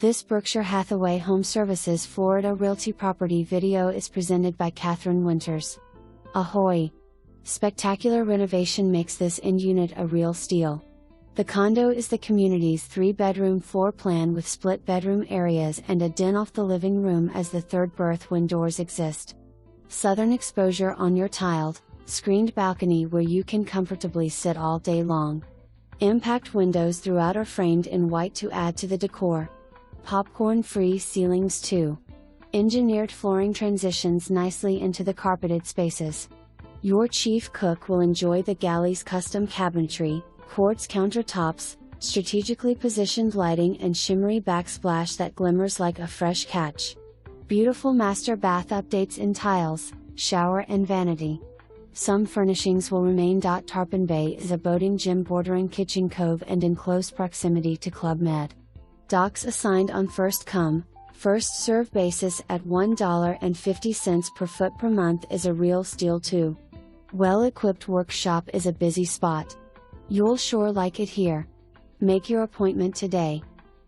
This Berkshire Hathaway HomeServices Florida Realty property video is presented by Catherine Winters. Ahoy! Spectacular renovation makes this in-unit a real steal. The condo is the community's 3-bedroom floor plan with split bedroom areas and a den off the living room as the third berth when doors exist. Southern exposure on your tiled, screened balcony where you can comfortably sit all day long. Impact windows throughout are framed in white to add to the decor. Popcorn-free ceilings too. Engineered flooring transitions nicely into the carpeted spaces. Your chief cook will enjoy the galley's custom cabinetry, quartz countertops, strategically positioned lighting and shimmery backsplash that glimmers like a fresh catch. Beautiful master bath updates in tiles, shower and vanity. Some furnishings will remain.Tarpon Bay is a boating gym bordering Kitching Cove and in close proximity to Club Med. Docks assigned on first come, first serve basis at $1.50 per foot per month is a real steal too. Well-equipped workshop is a busy spot. You'll sure like it here. Make your appointment today.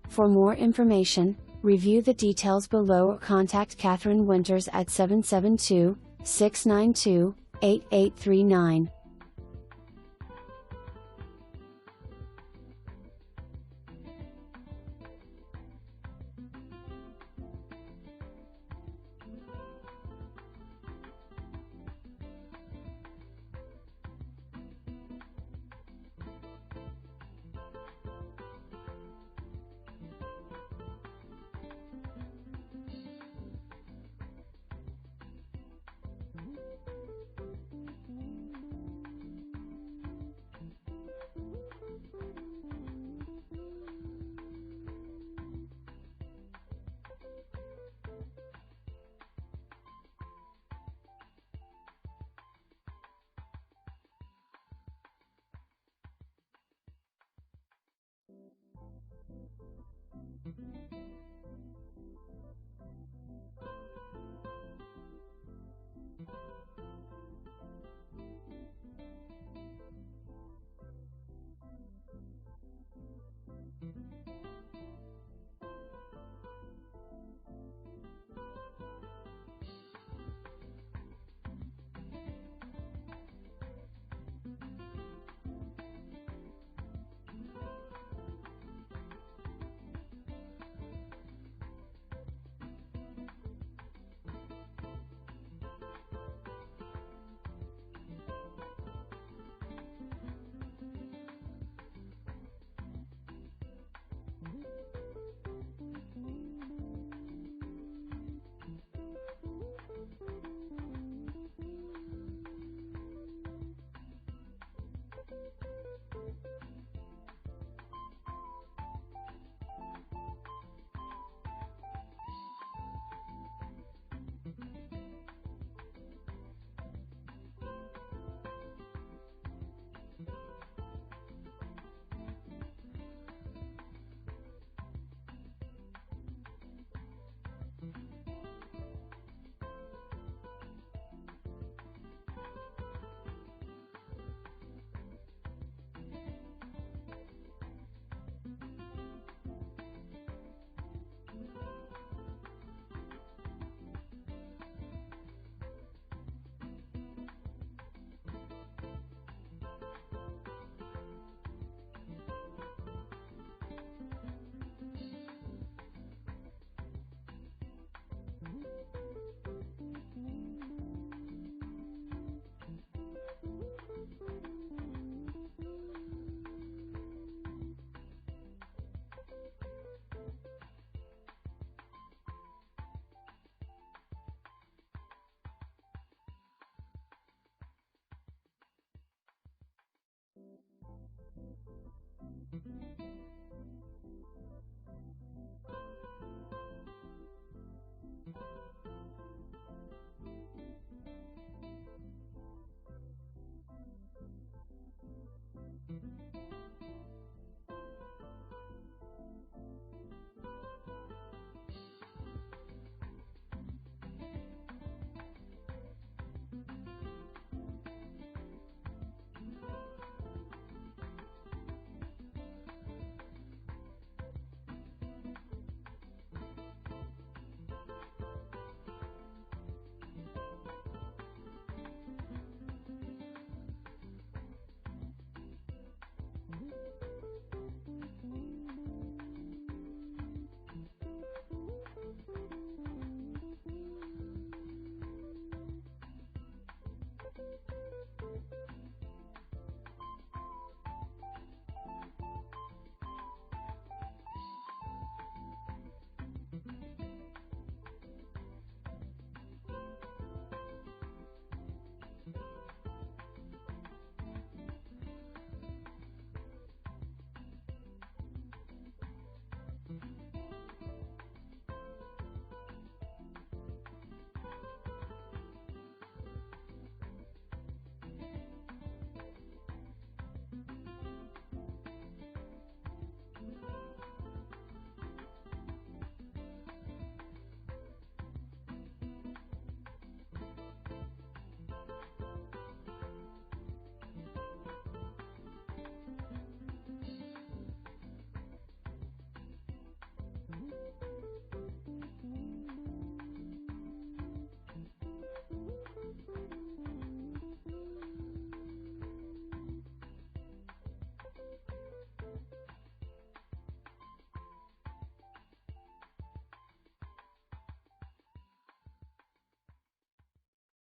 For more information, review the details below or contact Catherine Winters at 772-692-8839.